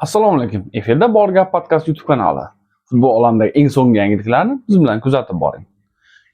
Assalomu alaykum. Efirda Bor Gap Podcast YouTube kanali. Futbol olamidagi eng so'nggi yangiliklarni biz bilan kuzatib boring.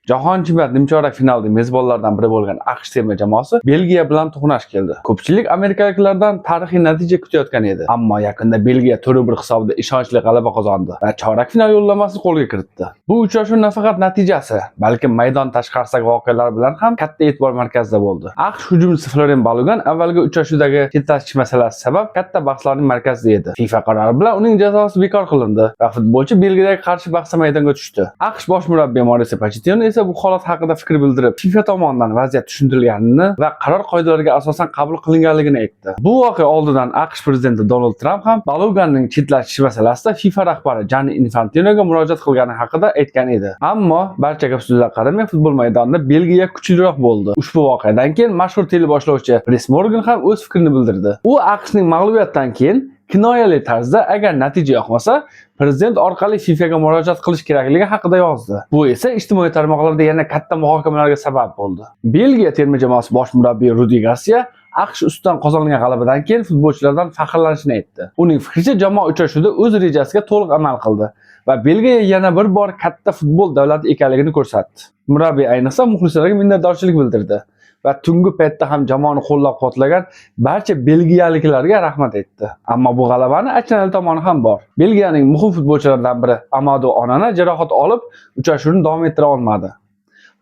Jahon chempionati nimchorak finalda mezbonlardan biri bo'lgan AQSh terma jamoasi Belgiya bilan to'qnash keldi. Ko'pchilik amerikaliklardan tarixiy natija kutayotgan edi, ammo yakunda Belgiya 4-1 hisobida ishonchli g'alaba qozondi va chorak final yo'llanmasini qo'lga kiritdi. Bu uchrashuv nafaqat natijasi, balki maydon tashqarisidagi voqealar bilan ham katta e'tibor markazida bo'ldi. AQSh hujumchisi Florian Balogun avvalgi uchrashuvdagi chetlashish masalasi sabab katta bahslarning markazida edi. FIFA qarori bilan uning jazosi bekor qilindi va futbolchi Belgiyaga qarshi bahsda maydonga tushdi. AQSh bosh murabbiyi Mauricio Pochettino esa bu holat haqida fikr bildirib, FIFA tomonidan vaziyat tushuntirilganini va qaror qoidalariga asosan qabul qilinganligini aytdi. Bu voqea oldidan AQSh prezidenti Donald Tramp ham Balogunning chetlashish masalasida FIFA rahbari Gianni Infantinoga murojaat qilgani haqida aytgan edi. Ammo barcha gap-so'zlarga qaramay futbol maydonida Belgiya kuchliroq bo'ldi. Ushbu voqeadan keyin mashhur teleboshlovchi Piers Morgan ham o'z fikrini bildirdi. U AQShning mag'lubiyatidan keyin kinoyali tarzda agar natija yoqmasa, prezident orqali FIFAga murojaat qilish kerakligi haqida yozdi. Bu esa ijtimoiy tarmoqlarda yana katta muhokamalarga sabab bo'ldi. Belgiya terma jamoasi bosh murabbiyi Rudi Garcia AQSh ustidan qozonilgan g'alabadan keyin futbolchilardan faxrlanishini aytdi. Uning fikricha, jamoa uchrashuvda o'z rejasiga to'liq amal qildi va Belgiya yana bir bor katta futbol davlati ekanligini ko'rsatdi. Murabbiy ayniqsa muxlislarga minnatdorchilik bildirdi va tungi paytda ham jamoani qo'llab-quvvatlagan barcha belgiyaliklarga rahmat aytdi. Ammo bu g'alabani achinarli tomoni ham bor. Belgiyaning muhim futbolchilaridan biri Amadou Onana jarohat olib, uchrashuvni davom ettira olmadi.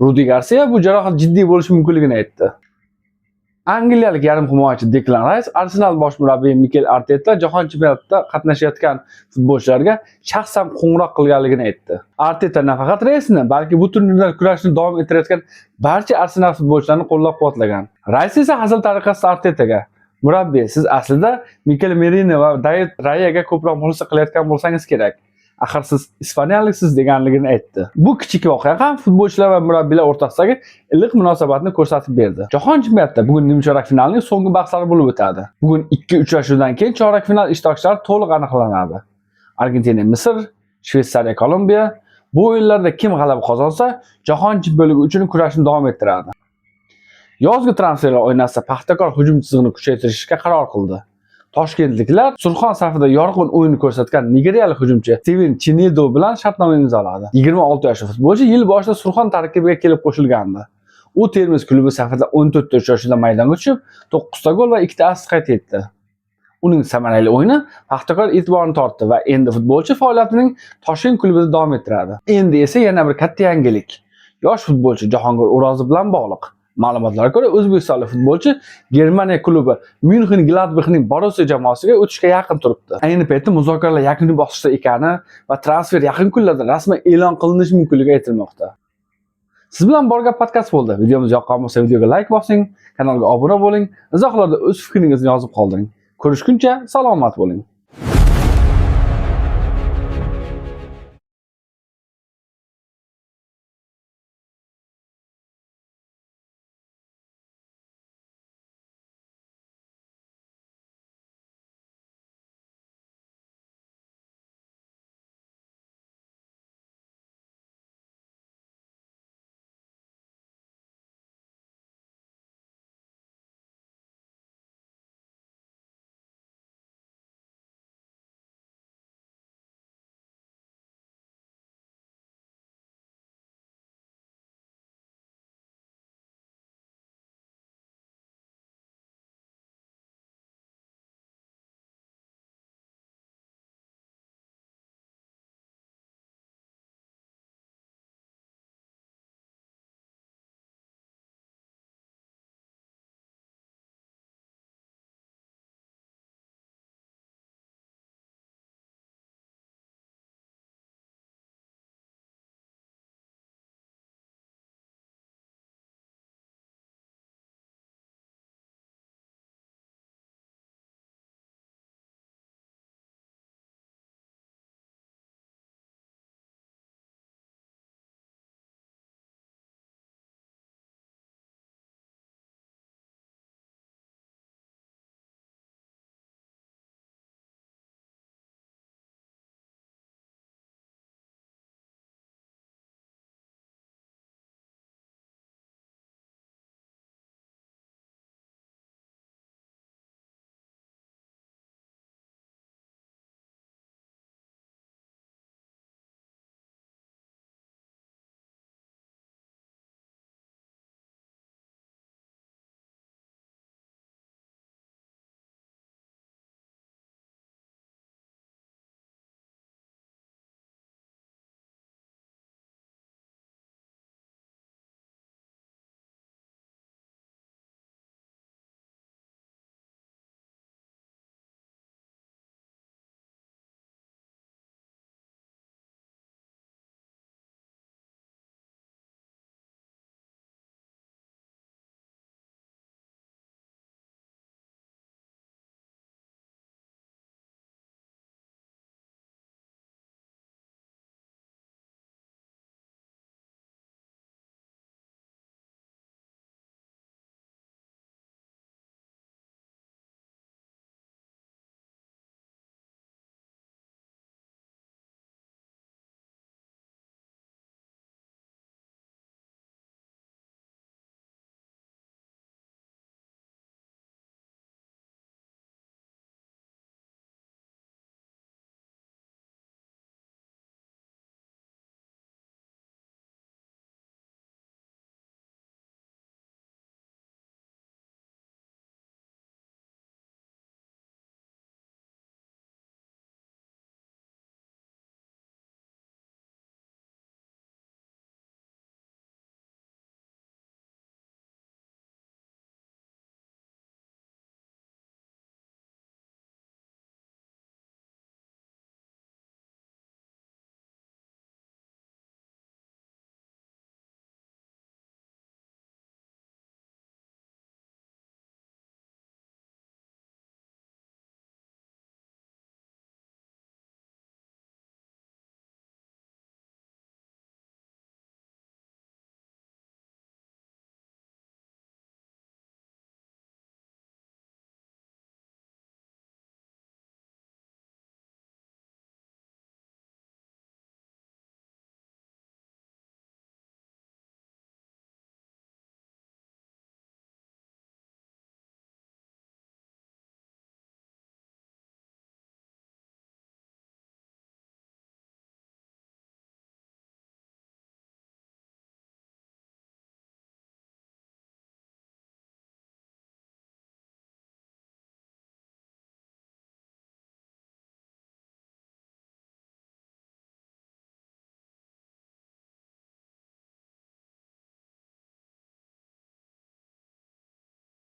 Rudi Garcia bu jarohat jiddiy bo'lishi mumkinligini aytdi. Angliyalik yarim himoyachi Declan Rice Arsenal bosh murabbiyi Mikel Arteta jahon chempionatida qatnashayotgan futbolchilarga shaxsan qo'ng'iroq qilganligini aytdi. Arteta nafaqat Rice'ni, balki bu turnirda kurashni davom ettirayotgan barcha Arsenal futbolchilarini qo'llab-quvvatlagan. Rice esa hazil tariqasida Artetaga: "Murabbiy, siz aslida Mikel Merino va David Rayaga ko'proq murosa qilayotgan bo'lsangiz kerak. Axir siz ispaniyaliksiz" deganligini aytdi. Bu kichik voqea ham futbolchilar va murabbiylar o'rtasidagi iliq munosabatni ko'rsatib berdi. Jahon chempionatida bugun nimchorak finalning so'nggi bahslari bo'lib o'tadi. Bugun ikki uchrashuvdan keyin chorak final ishtirokchilari to'liq aniqlanadi. Argentina Misr, Shveysariya Kolumbiya. Bu o'yinlarda kim g'alaba qozonsa, jahon chempionligi uchun kurashni davom ettiradi. Yozgi transferlar oynasida Paxtakor hujum chizig'ini kuchaytirishga qaror qildi. Toshkentliklar Surxon safida yorqin o'yin ko'rsatgan nigeriyalik hujumchi Steven Chinedu bilan shartnoma imzoladi. 26 yoshli futbolchi yil boshida Surxon tarkibiga kelib qo'shilgandi. U Termiz klubi safida 14 uchrashuvda maydonga tushib, 9 ta gol va 2 ta assist qayd etdi. Uning samarali o'yini Paxtakor e'tiborini tortdi va endi futbolchi faoliyatining Toshkent klubida davom ettiradi. Endi esa yana bir katta yangilik. Yosh futbolchi Jahongir O'rozov bilan bog'liq. Ma'lumotlarga ko'ra, o'zbekistonlik futbolchi Germaniya klubi München Gladbachning Borussia jamoasiga o'tishga yaqin turibdi. Ayni paytda muzokaralar yakuniy bosqichda ekani va transfer yaqin kunlarda rasman e'lon qilinishi mumkinligi aytilmoqda. Siz bilan Bor Gap Podcast bo'ldi. Videomiz yoqqan bo'lsa videoga like bosing, kanalga obuna bo'ling, izohlarda o'z fikringizni yozib qoldiring. Ko'rishguncha salomat bo'ling.